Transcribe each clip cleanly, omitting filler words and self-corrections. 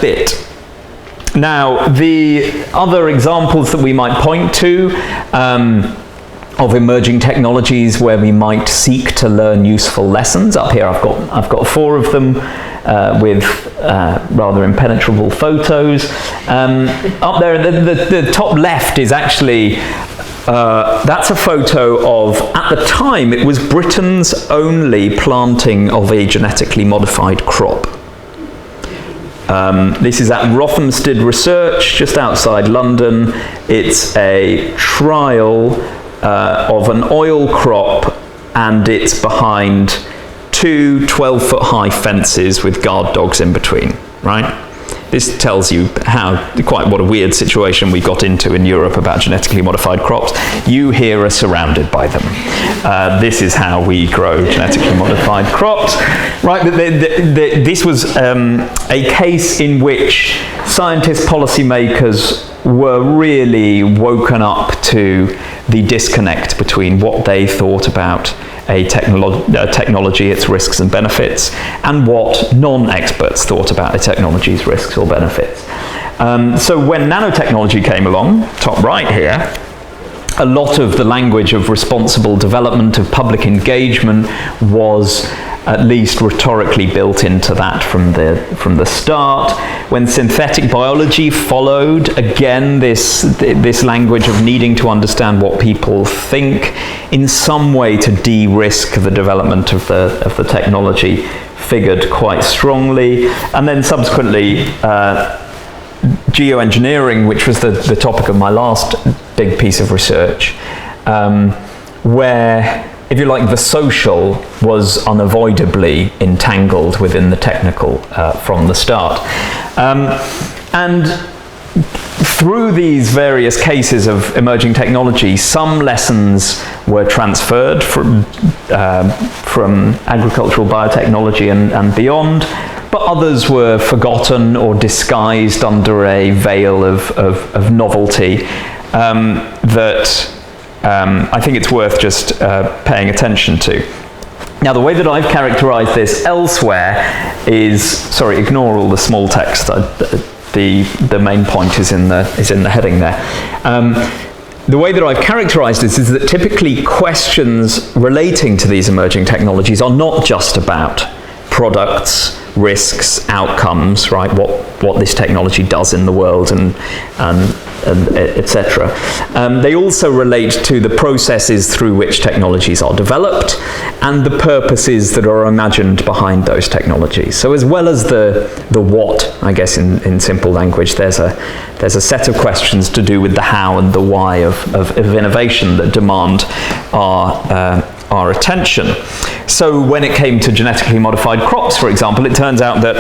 bit. Now, the other examples that we might point to of emerging technologies where we might seek to learn useful lessons. Up here I've got 4 of them with rather impenetrable photos. Up there, the top left is actually that's a photo of, at the time, it was Britain's only planting of a genetically modified crop. This is at Rothamsted Research, just outside London. It's a trial of an oil crop, and it's behind 2 12-foot high fences with guard dogs in between, right? This tells you what a weird situation we got into in Europe about genetically modified crops. You here are surrounded by them. This is how we grow genetically modified crops. Right, this was a case in which scientists, policymakers were really woken up to the disconnect between what they thought about a technology, its risks and benefits, and what non-experts thought about a technology's risks or benefits. So when nanotechnology came along, top right here, a lot of the language of responsible development, of public engagement, was at least rhetorically built into that from the start. When synthetic biology followed, again, this language of needing to understand what people think in some way to de-risk the development of the technology figured quite strongly. And then subsequently, geoengineering, which was the topic of my last big piece of research, where, if you like, the social was unavoidably entangled within the technical from the start. And through these various cases of emerging technology, some lessons were transferred from agricultural biotechnology and beyond, but others were forgotten or disguised under a veil of novelty that I think it's worth just paying attention to. Now, the way that I've characterized this elsewhere is, sorry, ignore all the small text. The main point is in the heading there. The way that I've characterized this is that typically questions relating to these emerging technologies are not just about products, risks, outcomes, right? What this technology does in the world and etc. They also relate to the processes through which technologies are developed and the purposes that are imagined behind those technologies. So as well as the what, I guess in simple language, there's a set of questions to do with the how and the why of innovation that demand our attention. So when it came to genetically modified crops, for example, it turns out that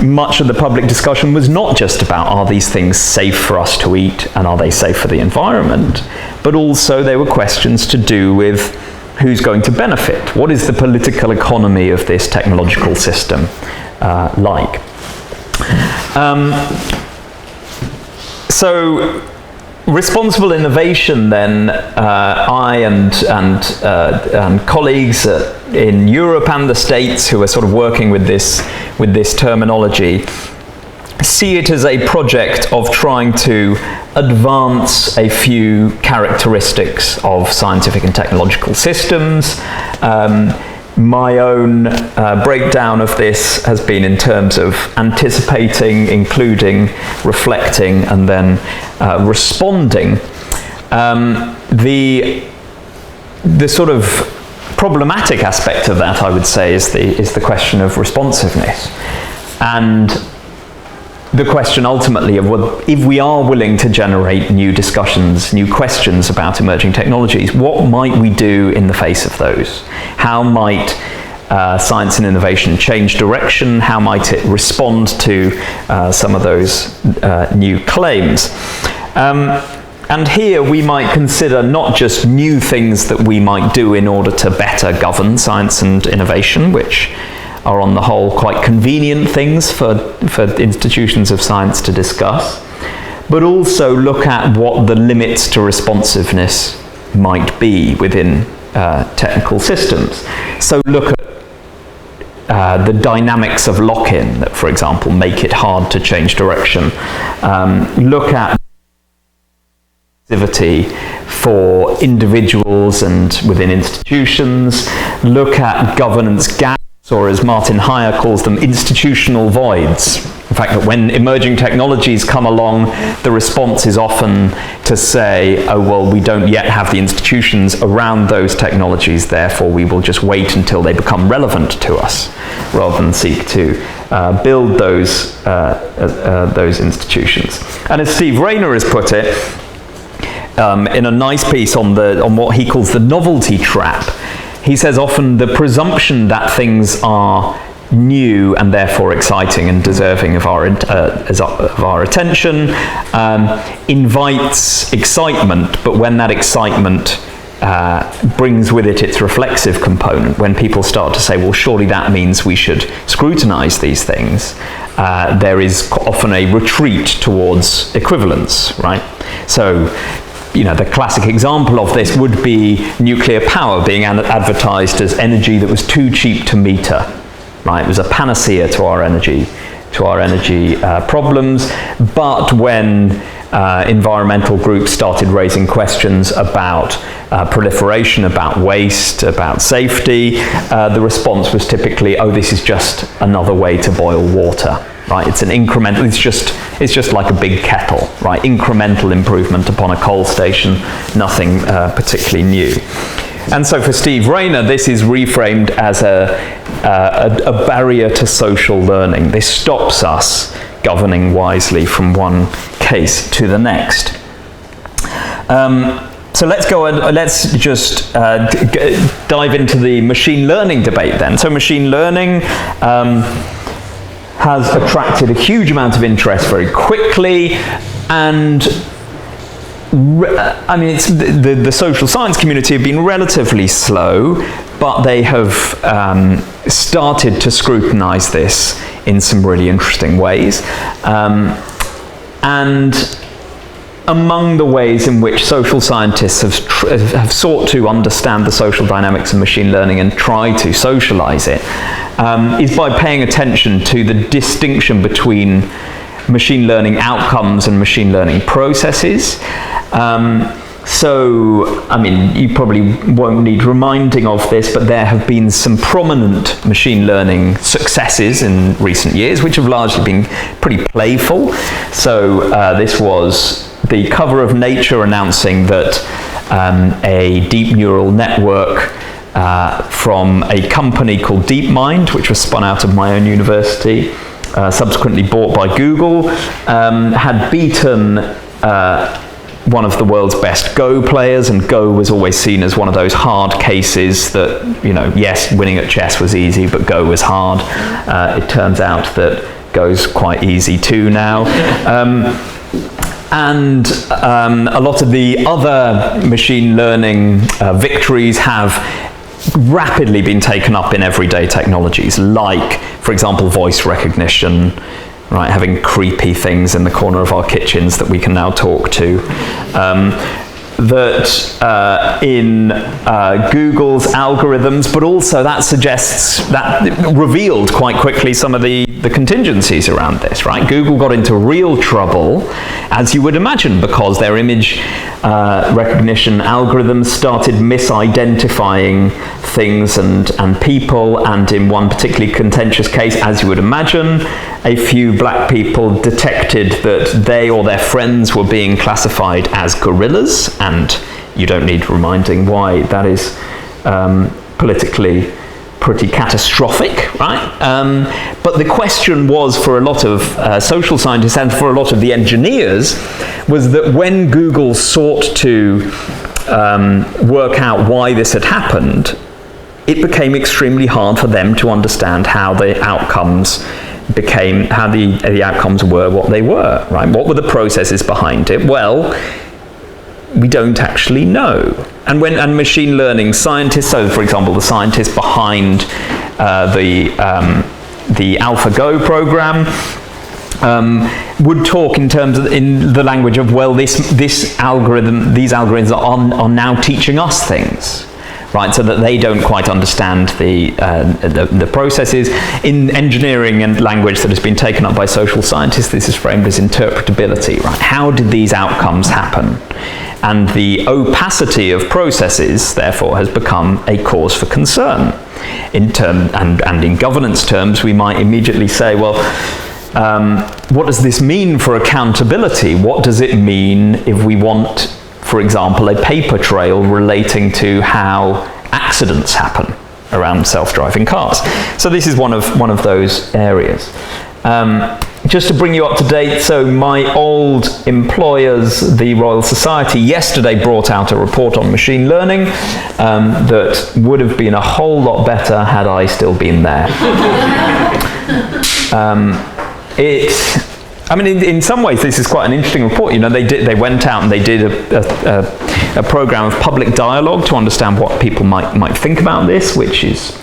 much of the public discussion was not just about, are these things safe for us to eat and are they safe for the environment, but also there were questions to do with who's going to benefit. What is the political economy of this technological system like? So responsible innovation, then, I and colleagues in Europe and the States who are sort of working with this terminology see it as a project of trying to advance a few characteristics of scientific and technological systems. My own breakdown of this has been in terms of anticipating, including, reflecting, and then responding. The sort of problematic aspect of that, I would say, is the question of responsiveness, and the question ultimately of if we are willing to generate new discussions, new questions about emerging technologies, what might we do in the face of those? How might science and innovation change direction? How might it respond to some of those new claims? And here we might consider not just new things that we might do in order to better govern science and innovation, which are on the whole quite convenient things for institutions of science to discuss, but also look at what the limits to responsiveness might be within technical systems. So look at the dynamics of lock-in that, for example, make it hard to change direction. Look at activity for individuals and within institutions. Look at governance gaps, or as Martin Heyer calls them, institutional voids. In fact, that when emerging technologies come along, the response is often to say, oh, well, we don't yet have the institutions around those technologies, therefore we will just wait until they become relevant to us, rather than seek to build those institutions. And as Steve Rayner has put it, in a nice piece on what he calls the novelty trap, he says often the presumption that things are new and therefore exciting and deserving of our attention invites excitement, but when that excitement brings with it its reflexive component, when people start to say, well, surely that means we should scrutinize these things, there is often a retreat towards equivalence, right? So, the classic example of this would be nuclear power being advertised as energy that was too cheap to meter. Right, it was a panacea to our energy problems. But when environmental groups started raising questions about proliferation, about waste, about safety, the response was typically, "Oh, this is just another way to boil water." Right, it's an incremental. It's just like a big kettle. Right, incremental improvement upon a coal station, nothing particularly new. And so for Steve Rayner, this is reframed as a barrier to social learning. This stops us governing wisely from one case to the next. So let's just dive into the machine learning debate then. So machine learning has attracted a huge amount of interest very quickly, and it's the social science community have been relatively slow, but they have started to scrutinize this in some really interesting ways. And among the ways in which social scientists have sought to understand the social dynamics of machine learning and try to socialize it is by paying attention to the distinction between machine learning outcomes and machine learning processes. You probably won't need reminding of this, but there have been some prominent machine learning successes in recent years, which have largely been pretty playful. So this was the cover of Nature announcing that a deep neural network from a company called DeepMind, which was spun out of my own university, subsequently bought by Google, had beaten one of the world's best Go players, and Go was always seen as one of those hard cases that, yes, winning at chess was easy, but Go was hard. It turns out that Go's quite easy too now. And a lot of the other machine learning victories have rapidly been taken up in everyday technologies, like, for example, voice recognition, right, having creepy things in the corner of our kitchens that we can now talk to. In Google's algorithms, but also that revealed quite quickly some of the contingencies around this, right? Google got into real trouble, as you would imagine, because their image recognition algorithms started misidentifying things and people, and in one particularly contentious case, as you would imagine, a few black people detected that they or their friends were being classified as gorillas, and you don't need reminding why that is politically pretty catastrophic, right? But the question was, for a lot of social scientists and for a lot of the engineers, was that when Google sought to work out why this had happened, it became extremely hard for them to understand how the outcomes were what they were, right? What were the processes behind it? Well, we don't actually know. And machine learning scientists, so for example, the scientists behind the AlphaGo program, would talk in the language of, well, these algorithms are now teaching us things, right? So that they don't quite understand the processes. In engineering and language that has been taken up by social scientists, this is framed as interpretability, right? How did these outcomes happen? And the opacity of processes, therefore, has become a cause for concern. And in governance terms, we might immediately say, well, what does this mean for accountability? What does it mean if we want, for example, a paper trail relating to how accidents happen around self-driving cars? So this is one of those areas. Just to bring you up to date, so my old employers, the Royal Society, yesterday brought out a report on machine learning that would have been a whole lot better had I still been there. In some ways, this is quite an interesting report. You know, they went out and they did a program of public dialogue to understand what people might think about this, which is,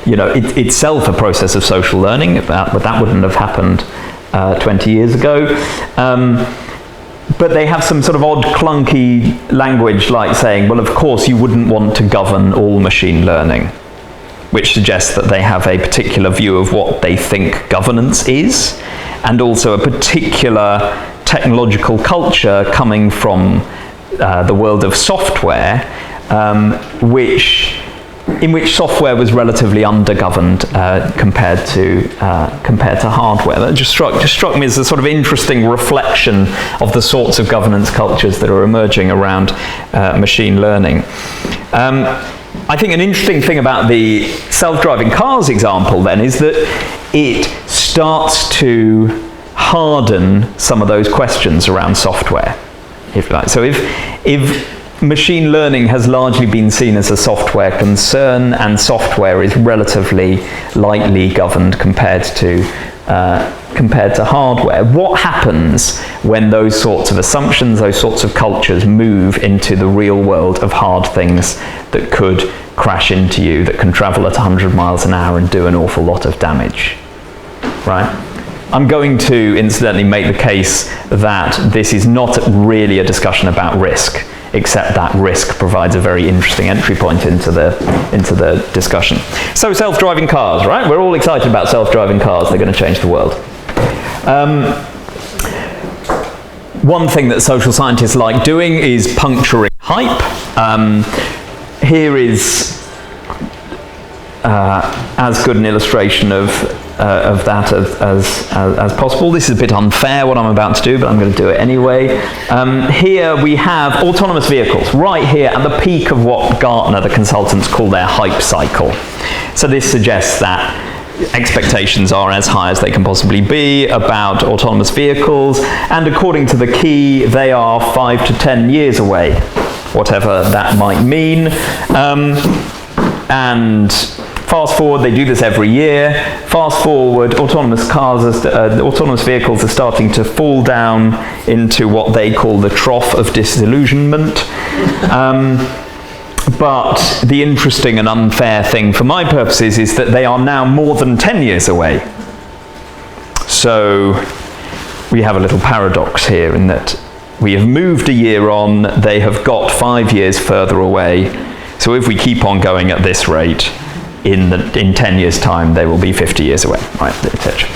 you know, itself a process of social learning, but that wouldn't have happened 20 years ago. But they have some sort of odd, clunky language, like saying, well, of course, you wouldn't want to govern all machine learning, which suggests that they have a particular view of what they think governance is, and also a particular technological culture coming from the world of software, in which software was relatively undergoverned compared to hardware. That just struck me as a sort of interesting reflection of the sorts of governance cultures that are emerging around machine learning. I think an interesting thing about the self-driving cars example then is that it starts to harden some of those questions around software, if you like. So if machine learning has largely been seen as a software concern, and software is relatively lightly governed compared to hardware, what happens when those sorts of assumptions, those sorts of cultures move into the real world of hard things that could crash into you, that can travel at 100 miles an hour and do an awful lot of damage, right? I'm going to incidentally make the case that this is not really a discussion about risk, except that risk provides a very interesting entry point into the discussion. So self-driving cars, right? We're all excited about self-driving cars. They're going to change the world. One thing that social scientists like doing is puncturing hype. Here is as good an illustration of that as possible. This is a bit unfair what I'm about to do, but I'm going to do it anyway. Here we have autonomous vehicles, right here at the peak of what Gartner, the consultants, call their hype cycle. So this suggests that expectations are as high as they can possibly be about autonomous vehicles, and according to the key, they are 5 to 10 years away, whatever that might mean. And fast forward, they do this every year. Fast forward, autonomous vehicles are starting to fall down into what they call the trough of disillusionment. But the interesting and unfair thing for my purposes is that they are now more than 10 years away. So we have a little paradox here in that we have moved a year on, they have got 5 years further away. So if we keep on going at this rate, in 10 years' time, they will be 50 years away, right, etc.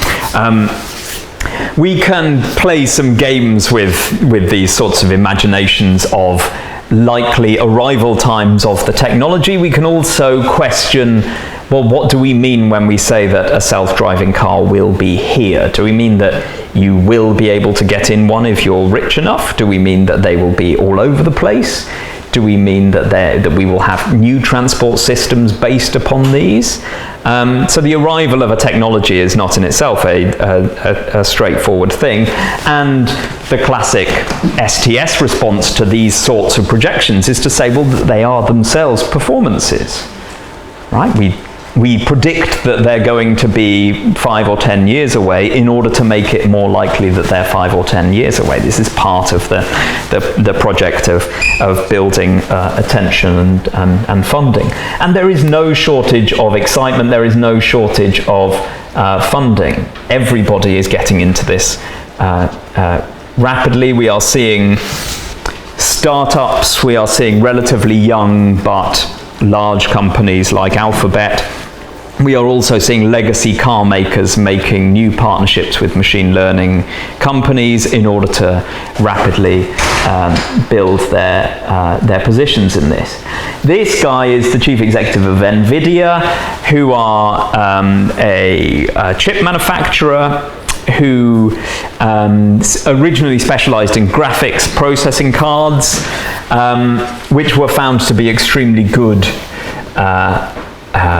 We can play some games with these sorts of imaginations of likely arrival times of the technology. We can also question, well, what do we mean when we say that a self-driving car will be here? Do we mean that you will be able to get in one if you're rich enough? Do we mean that they will be all over the place? Do we mean that we will have new transport systems based upon these? So the arrival of a technology is not in itself a straightforward thing. And the classic STS response to these sorts of projections is to say, well, they are themselves performances, right? We predict that they're going to be 5 or 10 years away in order to make it more likely that they're 5 or 10 years away. This is part of the project of building attention and funding. And there is no shortage of excitement. There is no shortage of funding. Everybody is getting into this rapidly. We are seeing startups. We are seeing relatively young but large companies like Alphabet. We are also seeing legacy car makers making new partnerships with machine learning companies in order to rapidly build their positions in this. This guy is the chief executive of NVIDIA, who are a chip manufacturer who originally specialized in graphics processing cards, which were found to be extremely good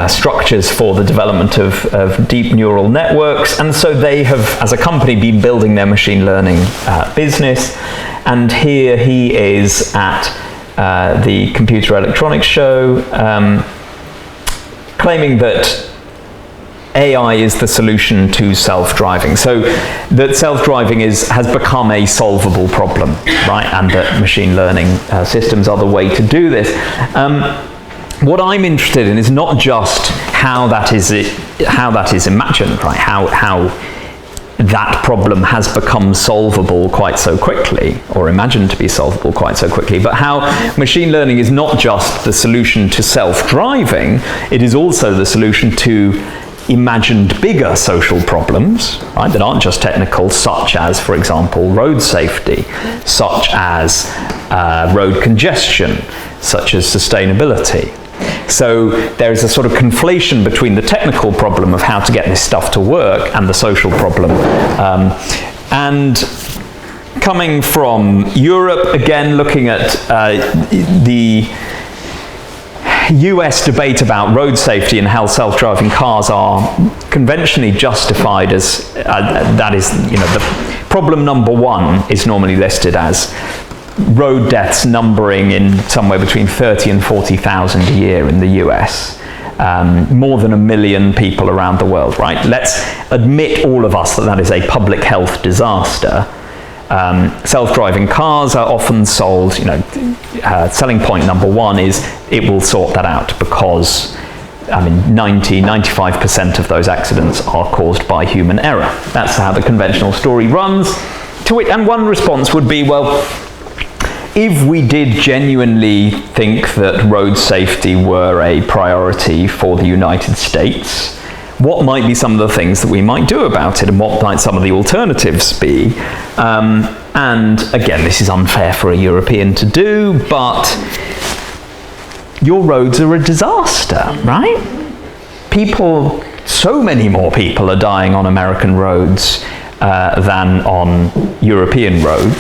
structures for the development of deep neural networks, and so they have, as a company, been building their machine learning business. And here he is at the Computer Electronics Show, claiming that AI is the solution to self-driving. So that self-driving has become a solvable problem, right? And that machine learning systems are the way to do this. What I'm interested in is not just how that is imagined, right? How that problem has become solvable quite so quickly, or imagined to be solvable quite so quickly, but how machine learning is not just the solution to self-driving, it is also the solution to imagined bigger social problems, right, that aren't just technical, such as, for example, road safety, such as road congestion, such as sustainability. So there is a sort of conflation between the technical problem of how to get this stuff to work and the social problem. And coming from Europe, again, looking at the US debate about road safety and how self-driving cars are conventionally justified as, that is, the problem number one is normally listed as road deaths numbering in somewhere between 30 and 40,000 a year in the US. More than 1 million people around the world, right? Let's admit, all of us, that is a public health disaster. Self-driving cars are often sold, selling point number one is it will sort that out, because 95% of those accidents are caused by human error. That's how the conventional story runs. To it, and one response would be, well, if we did genuinely think that road safety were a priority for the United States, what might be some of the things that we might do about it, and what might some of the alternatives be? And again, this is unfair for a European to do, but your roads are a disaster, right? So many more people are dying on American roads than on European roads.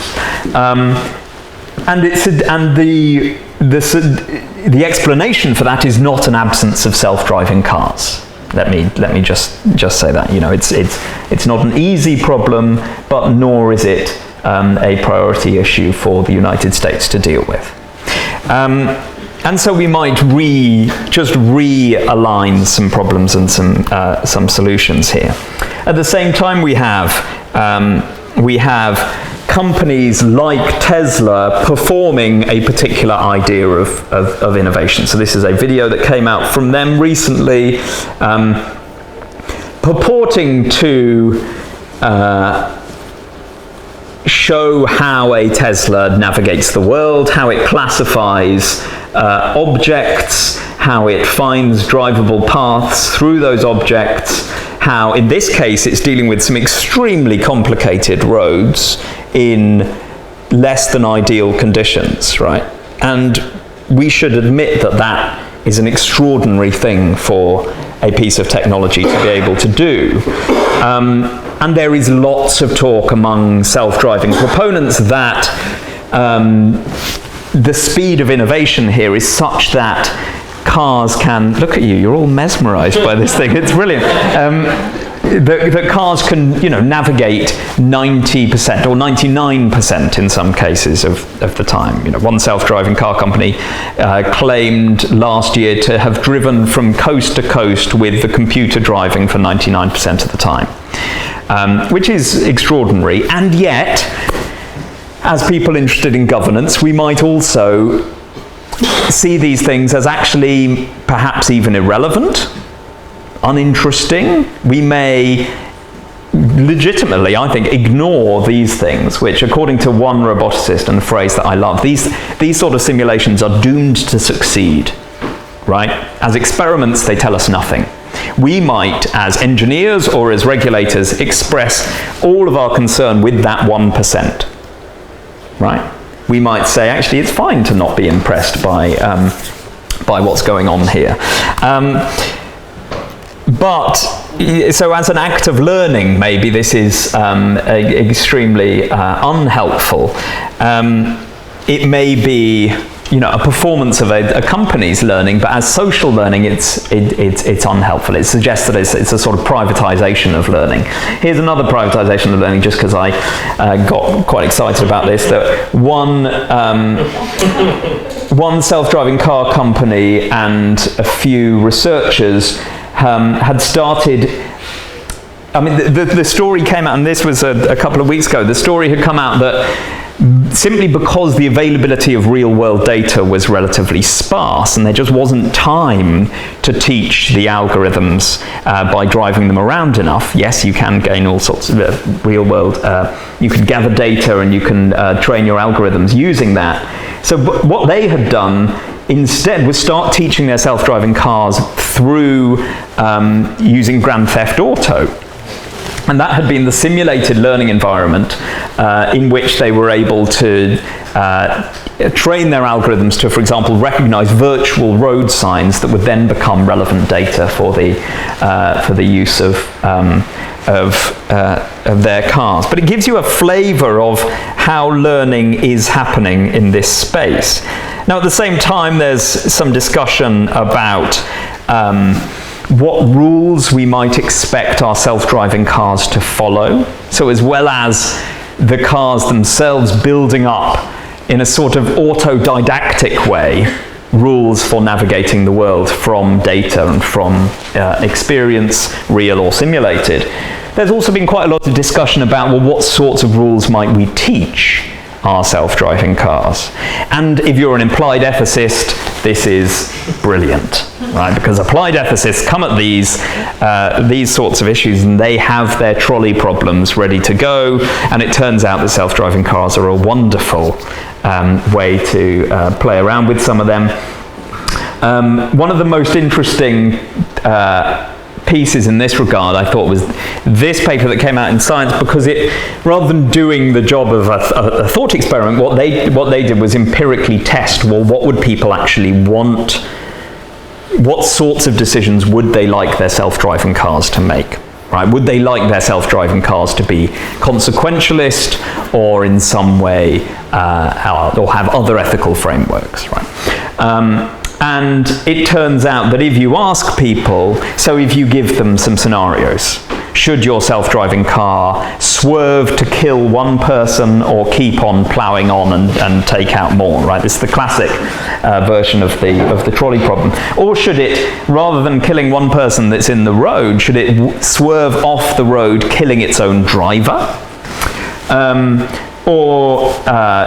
And the explanation for that is not an absence of self-driving cars. Let me just say that, it's not an easy problem, but nor is it a priority issue for the United States to deal with. And so we might just realign some problems and some solutions here. At the same time, we have companies like Tesla performing a particular idea of innovation. So this is a video that came out from them recently, purporting to show how a Tesla navigates the world, how it classifies objects, how it finds drivable paths through those objects, how in this case it's dealing with some extremely complicated roads in less than ideal conditions, right? And we should admit that that is an extraordinary thing for a piece of technology to be able to do. And there is lots of talk among self-driving proponents that the speed of innovation here is such that cars can, look at you, you're all mesmerized by this thing, it's brilliant. That cars can, navigate 90% or 99% in some cases of the time. One self-driving car company claimed last year to have driven from coast to coast with the computer driving for 99% of the time, which is extraordinary. And yet, as people interested in governance, we might also see these things as actually perhaps even irrelevant, uninteresting. We may legitimately, I think, ignore these things, which, according to one roboticist, and a phrase that I love, these sort of simulations are doomed to succeed, right? As experiments, they tell us nothing. We might, as engineers or as regulators, express all of our concern with that 1%, right? We might say, actually, it's fine to not be impressed by what's going on here. But, so as an act of learning, maybe this is extremely unhelpful. It may be, a performance of a company's learning, but as social learning, it's unhelpful. It suggests that it's a sort of privatization of learning. Here's another privatization of learning, just because I got quite excited about this, that one self-driving car company and a few researchers had started. I mean, the story came out, and this was a couple of weeks ago. The story had come out that simply because the availability of real-world data was relatively sparse, and there just wasn't time to teach the algorithms by driving them around enough. Yes, you can gain all sorts of real-world. You can gather data, and you can train your algorithms using that. So what they had done instead was start teaching their self-driving cars through using Grand Theft Auto. And that had been the simulated learning environment in which they were able to train their algorithms to, for example, recognize virtual road signs that would then become relevant data for the use of their cars. But it gives you a flavor of how learning is happening in this space. Now, at the same time, there's some discussion about what rules we might expect our self-driving cars to follow. So as well as the cars themselves building up in a sort of autodidactic way rules for navigating the world from data and from experience, real or simulated, there's also been quite a lot of discussion about, well, what sorts of rules might we teach our self-driving cars? And if you're an applied ethicist, this is brilliant, right? Because applied ethicists come at these sorts of issues, and they have their trolley problems ready to go, and it turns out that self-driving cars are a wonderful way to play around with some of them. One of the most interesting pieces in this regard, I thought, was this paper that came out in Science, because it, rather than doing the job of a thought experiment, what they did was empirically test, well, what would people actually want? What sorts of decisions would they like their self-driving cars to make? Right? Would they like their self-driving cars to be consequentialist, or in some way, or have other ethical frameworks? Right? And it turns out that if you ask people, so if you give them some scenarios, should your self-driving car swerve to kill one person or keep on ploughing on and take out more, right? This is the classic version of the trolley problem. Or should it, rather than killing one person that's in the road, should it swerve off the road, killing its own driver? Or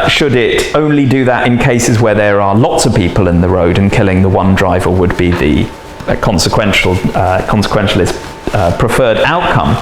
should it only do that in cases where there are lots of people in the road, and killing the one driver would be the consequentialist preferred outcome?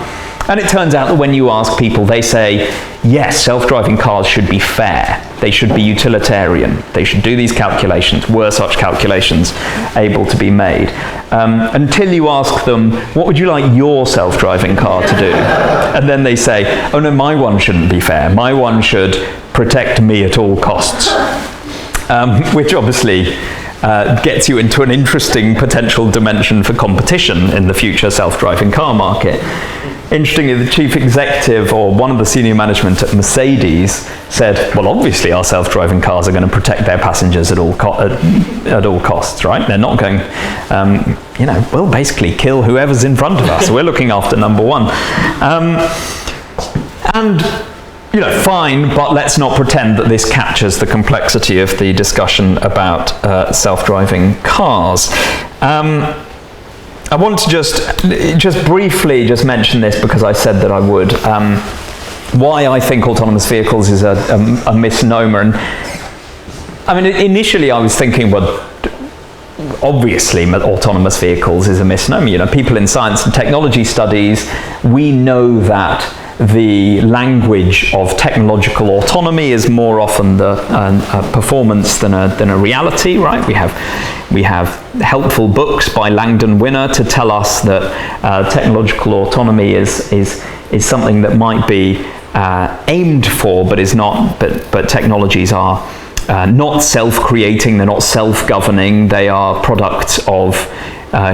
And it turns out that when you ask people, they say, yes, self-driving cars should be fair. They should be utilitarian. They should do these calculations. Were such calculations able to be made? Until you ask them, what would you like your self-driving car to do? And then they say, oh no, my one shouldn't be fair. My one should protect me at all costs. Which obviously gets you into an interesting potential dimension for competition in the future self-driving car market. Interestingly, the chief executive, or one of the senior management at Mercedes, said, well, obviously our self-driving cars are going to protect their passengers at all costs, right? They're not going, we'll basically kill whoever's in front of us. We're looking after number one. Fine, but let's not pretend that this captures the complexity of the discussion about self-driving cars. I want to just briefly mention this, because I said that I would. Why I think autonomous vehicles is a misnomer. And I mean, initially I was thinking, well, obviously autonomous vehicles is a misnomer. People in science and technology studies, we know that the language of technological autonomy is more often a performance than a reality, right? We have helpful books by Langdon Winner to tell us that technological autonomy is something that might be aimed for, but is not. But technologies are not self-creating. They're not self-governing. They are products of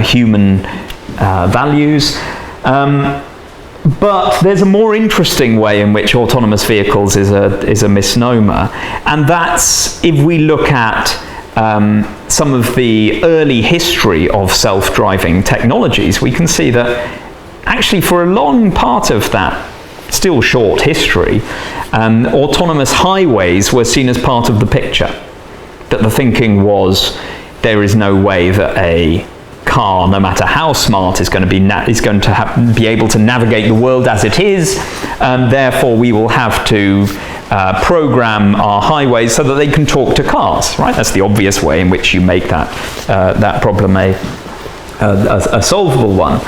human values. But there's a more interesting way in which autonomous vehicles is a misnomer, and that's if we look at some of the early history of self-driving technologies, we can see that actually for a long part of that still short history, autonomous highways were seen as part of the picture. That the thinking was, there is no way that a car, no matter how smart, is going to be able to navigate the world as it is, and therefore we will have to program our highways so that they can talk to cars. Right? That's the obvious way in which you make that problem a solvable one.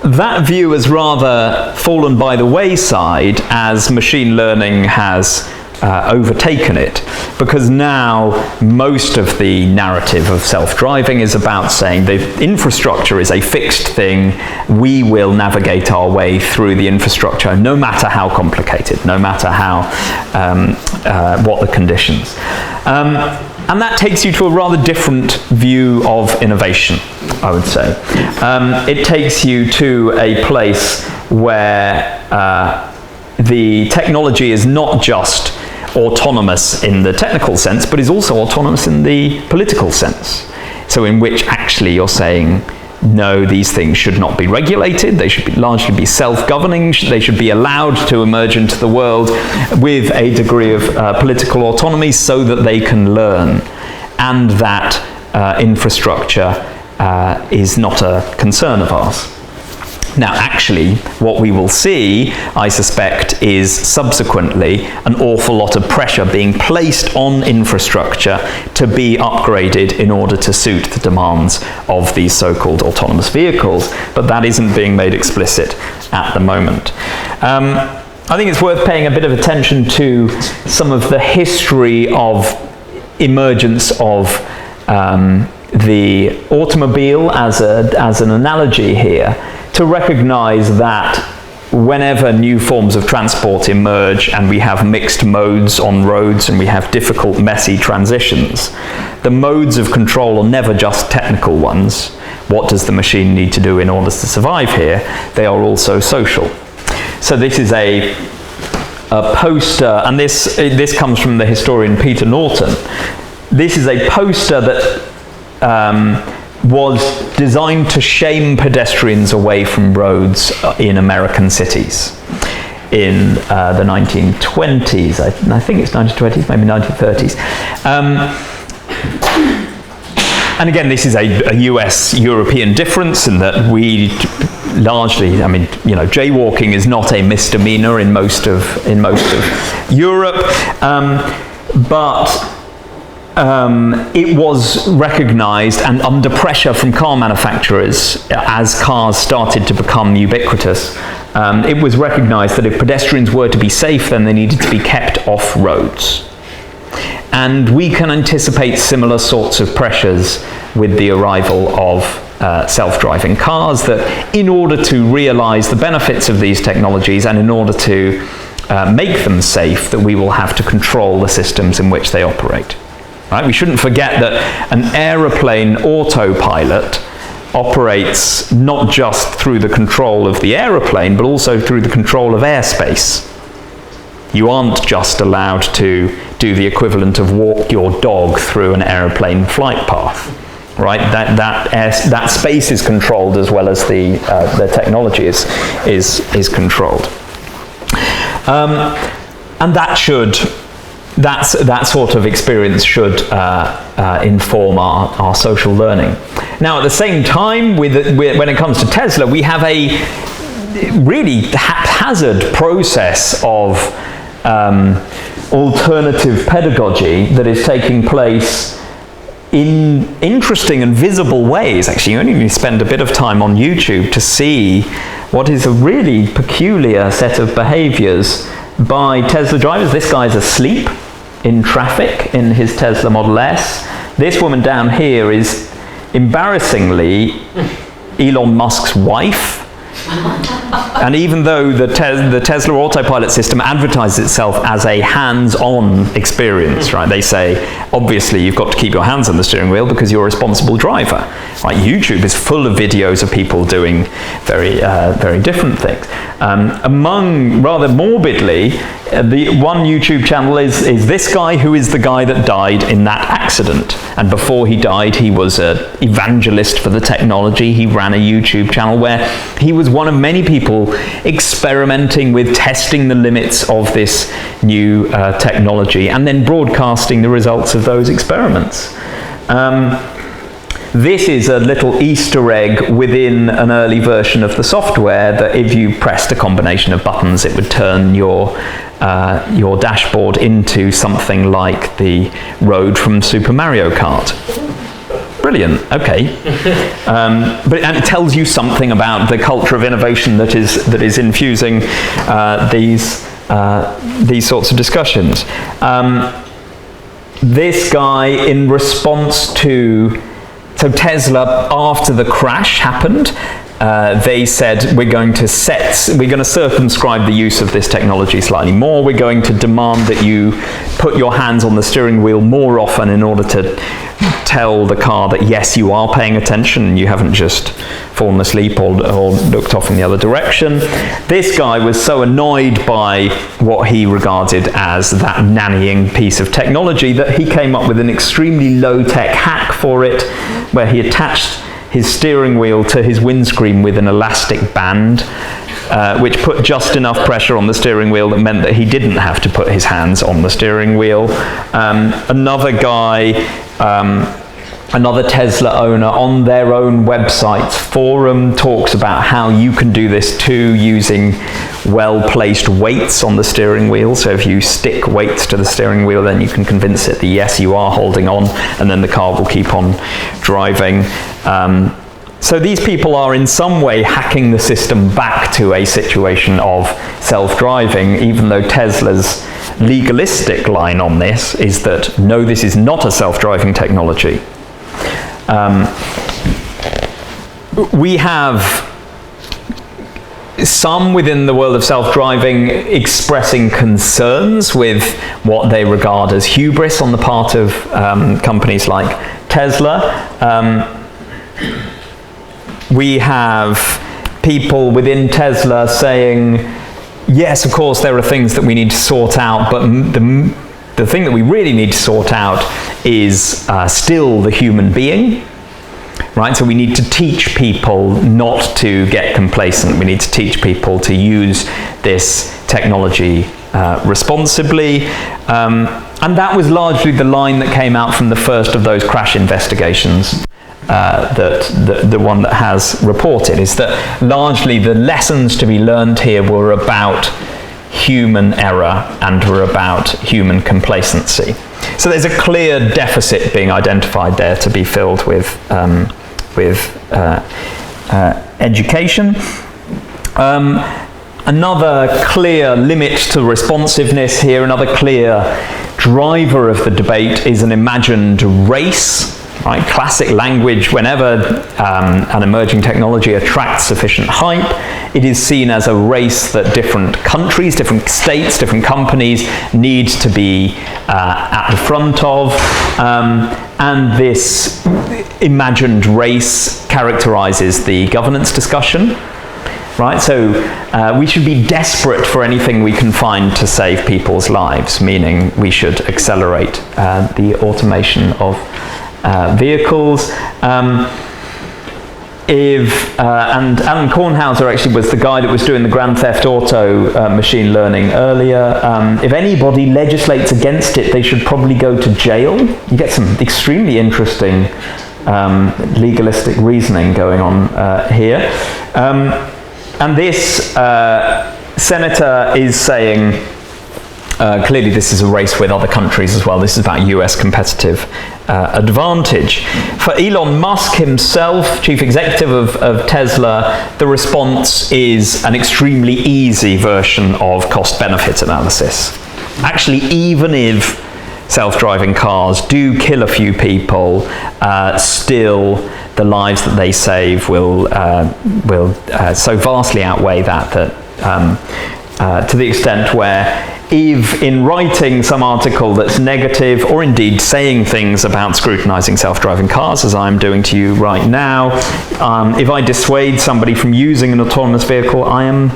That view has rather fallen by the wayside as machine learning has overtaken it, because now most of the narrative of self-driving is about saying the infrastructure is a fixed thing. We will navigate our way through the infrastructure, no matter how complicated, no matter how what the conditions. And that takes you to a rather different view of innovation, I would say. It takes you to a place where the technology is not just autonomous in the technical sense, but is also autonomous in the political sense. So in which actually you're saying, no, these things should not be regulated, they should largely be self-governing, they should be allowed to emerge into the world with a degree of political autonomy so that they can learn, and that infrastructure is not a concern of ours. Now, actually, what we will see, I suspect, is subsequently an awful lot of pressure being placed on infrastructure to be upgraded in order to suit the demands of these so-called autonomous vehicles, but that isn't being made explicit at the moment. I think it's worth paying a bit of attention to some of the history of emergence of the automobile as an analogy here, to recognize that whenever new forms of transport emerge and we have mixed modes on roads and we have difficult, messy transitions, the modes of control are never just technical ones. What does the machine need to do in order to survive here? They are also social. So this is a poster, and this comes from the historian Peter Norton. This is a poster that was designed to shame pedestrians away from roads in American cities in the 1920s. I think it's 1920s, maybe 1930s. And again, this is a US-European difference in that we largely, I mean, jaywalking is not a misdemeanor in most of Europe, but it was recognized, and under pressure from car manufacturers as cars started to become ubiquitous, it was recognized that if pedestrians were to be safe, then they needed to be kept off roads. And we can anticipate similar sorts of pressures with the arrival of self-driving cars, that in order to realize the benefits of these technologies and in order to make them safe, that we will have to control the systems in which they operate. Right? We shouldn't forget that an aeroplane autopilot operates not just through the control of the aeroplane, but also through the control of airspace. You aren't just allowed to do the equivalent of walk your dog through an aeroplane flight path. Right? That space is controlled as well as the technology is controlled. And that sort of experience should inform our social learning. Now, at the same time, when it comes to Tesla, we have a really haphazard process of alternative pedagogy that is taking place in interesting and visible ways. Actually, you only need to spend a bit of time on YouTube to see what is a really peculiar set of behaviors by Tesla drivers. This guy's asleep in traffic in his Tesla Model S. This woman down here is embarrassingly Elon Musk's wife. And even though the Tesla autopilot system advertises itself as a hands-on experience, right? They say, obviously, you've got to keep your hands on the steering wheel because you're a responsible driver. Right? YouTube is full of videos of people doing very, very different things. Among, rather morbidly, the one YouTube channel is this guy who is the guy that died in that accident. And before he died, he was an evangelist for the technology. He ran a YouTube channel where he was one of many people experimenting with testing the limits of this new technology and then broadcasting the results of those experiments. This is a little Easter egg within an early version of the software that if you pressed a combination of buttons, it would turn your dashboard into something like the road from Super Mario Kart. Brilliant. Okay. And it tells you something about the culture of innovation that is infusing these sorts of discussions. This guy, in response to Tesla, after the crash happened, they said we're going to circumscribe the use of this technology slightly more. We're going to demand that you put your hands on the steering wheel more often in order to tell the car that yes, you are paying attention and you haven't just fallen asleep or looked off in the other direction. This guy was so annoyed by what he regarded as that nannying piece of technology that he came up with an extremely low-tech hack for it, where he attached his steering wheel to his windscreen with an elastic band, which put just enough pressure on the steering wheel that meant that he didn't have to put his hands on the steering wheel. Another guy, another Tesla owner, on their own website's forum talks about how you can do this too using well-placed weights on the steering wheel. So if you stick weights to the steering wheel, then you can convince it that yes, you are holding on, and then the car will keep on driving. So these people are in some way hacking the system back to a situation of self-driving, even though Tesla's legalistic line on this is that no, this is not a self-driving technology. We have some within the world of self-driving expressing concerns with what they regard as hubris on the part of companies like Tesla. We have people within Tesla saying, yes, of course, there are things that we need to sort out, but the thing that we really need to sort out is still the human being. Right, so we need to teach people not to get complacent. We need to teach people to use this technology responsibly. And that was largely the line that came out from the first of those crash investigations that the one that has reported, is that largely the lessons to be learned here were about human error and were about human complacency. So there's a clear deficit being identified there to be filled with education. Another clear limit to responsiveness here, another clear driver of the debate is an imagined race. Right? Classic language, whenever an emerging technology attracts sufficient hype, it is seen as a race that different countries, different states, different companies need to be at the front of. And this imagined race characterizes the governance discussion. Right? So we should be desperate for anything we can find to save people's lives, meaning we should accelerate the automation of vehicles. And Alan Kornhauser actually was the guy that was doing the Grand Theft Auto machine learning earlier. If anybody legislates against it, they should probably go to jail. You get some extremely interesting legalistic reasoning going on here. And this senator is saying clearly this is a race with other countries as well. This is about US competitive advantage. For Elon Musk himself, chief executive of Tesla, the response is an extremely easy version of cost-benefit analysis. Actually, even if self-driving cars do kill a few people, still the lives that they save will so vastly outweigh that to the extent where if in writing some article that's negative, or indeed saying things about scrutinizing self-driving cars, as I'm doing to you right now, if I dissuade somebody from using an autonomous vehicle, I am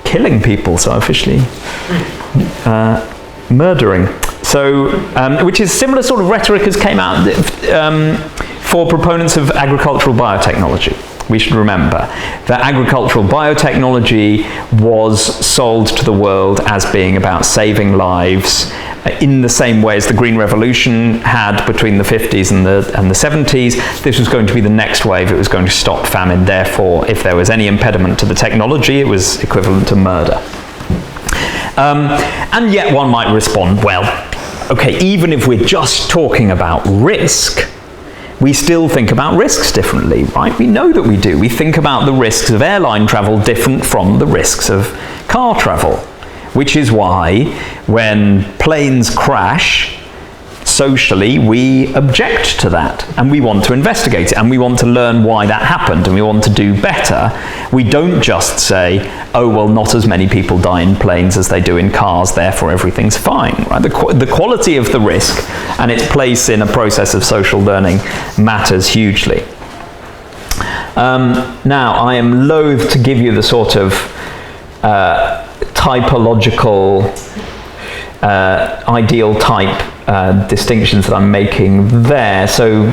killing people, so officially murdering. So, which is similar sort of rhetoric as came out for proponents of agricultural biotechnology. We should remember that agricultural biotechnology was sold to the world as being about saving lives in the same way as the Green Revolution had between the 50s and the 70s. This was going to be the next wave. It was going to stop famine. Therefore, if there was any impediment to the technology, it was equivalent to murder. And yet one might respond, well, okay, even if we're just talking about risk, we still think about risks differently, right? We know that we do. We think about the risks of airline travel different from the risks of car travel, which is why when planes crash, socially we object to that and we want to investigate it and we want to learn why that happened and we want to do better. We don't just say, oh, well, not as many people die in planes as they do in cars, therefore everything's fine. Right? The quality of the risk and its place in a process of social learning matters hugely. Now, I am loath to give you the sort of typological ideal type distinctions that I'm making there, so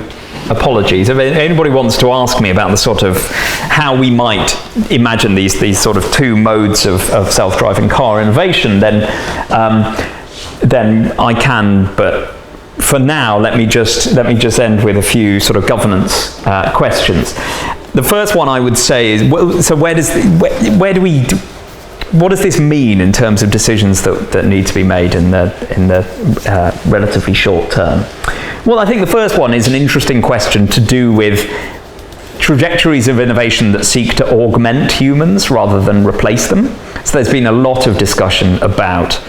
apologies. If anybody wants to ask me about the sort of how we might imagine these sort of two modes of self-driving car innovation, then I can, but for now let me just end with a few sort of governance questions. The first one I would say is, so what does this mean in terms of decisions that need to be made in the relatively short term? Well, I think the first one is an interesting question to do with trajectories of innovation that seek to augment humans rather than replace them. So there's been a lot of discussion about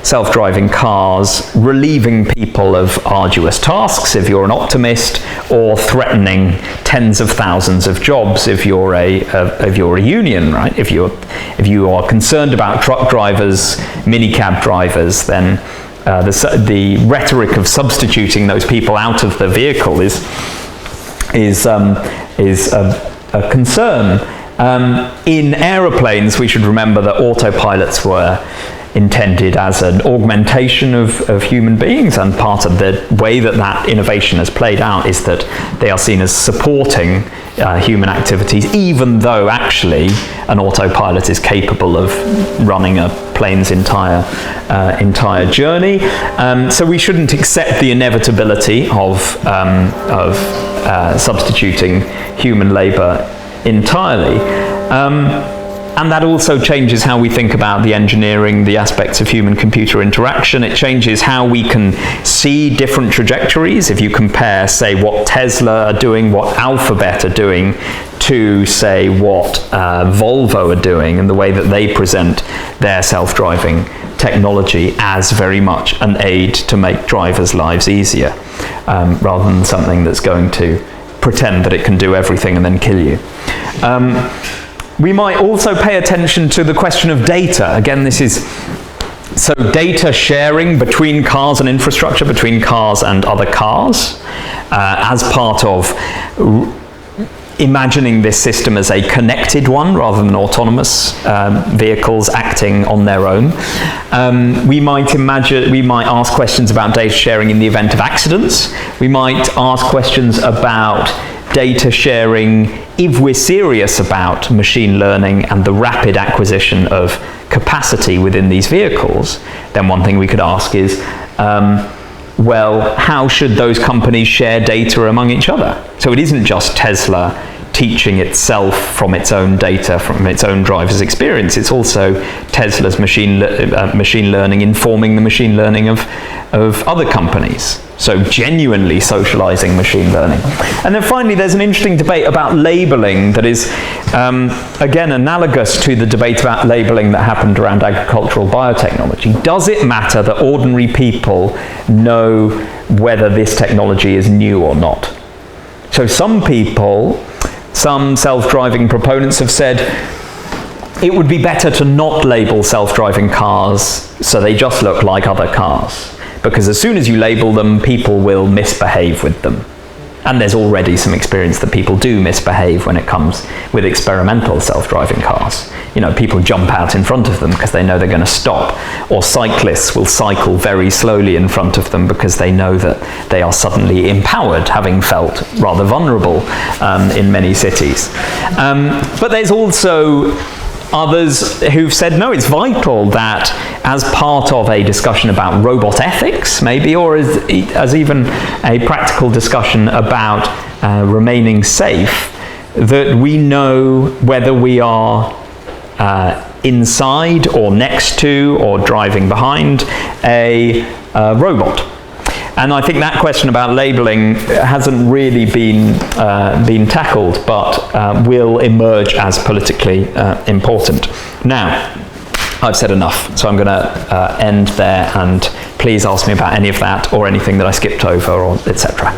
self-driving cars relieving people of arduous tasks if you're an optimist, or threatening tens of thousands of jobs if you're a union, right? If you are concerned about truck drivers, minicab drivers, then the rhetoric of substituting those people out of the vehicle is a concern. In aeroplanes, we should remember that autopilots were intended as an augmentation of human beings, and part of the way that innovation has played out is that they are seen as supporting human activities, even though actually an autopilot is capable of running a plane's entire journey. So we shouldn't accept the inevitability of substituting human labour entirely. And that also changes how we think about the engineering, the aspects of human-computer interaction. It changes how we can see different trajectories. If you compare, say, what Tesla are doing, what Alphabet are doing, to, say, what Volvo are doing, and the way that they present their self-driving technology as very much an aid to make drivers' lives easier, rather than something that's going to pretend that it can do everything and then kill you. We might also pay attention to the question of data. Again, this is so data sharing between cars and infrastructure, between cars and other cars, as part of imagining this system as a connected one rather than autonomous vehicles acting on their own. We might ask questions about data sharing in the event of accidents. We might ask questions about data sharing if we're serious about machine learning and the rapid acquisition of capacity within these vehicles. Then one thing we could ask is, well, how should those companies share data among each other? So it isn't just Tesla teaching itself from its own data, from its own driver's experience. It's also Tesla's machine learning informing the machine learning of other companies. So genuinely socializing machine learning. And then finally, there's an interesting debate about labeling that is, again, analogous to the debate about labeling that happened around agricultural biotechnology. Does it matter that ordinary people know whether this technology is new or not? So some people, some self-driving proponents have said, it would be better to not label self-driving cars so they just look like other cars. Because as soon as you label them, people will misbehave with them. And there's already some experience that people do misbehave when it comes with experimental self-driving cars. You know, people jump out in front of them because they know they're going to stop. Or cyclists will cycle very slowly in front of them because they know that they are suddenly empowered, having felt rather vulnerable in many cities. But there's also others who've said, no, it's vital that as part of a discussion about robot ethics, maybe, or as even a practical discussion about remaining safe, that we know whether we are inside or next to or driving behind a robot. And I think that question about labeling hasn't really been tackled, but will emerge as politically important. Now, I've said enough, so I'm going to end there, and please ask me about any of that or anything that I skipped over, or etc.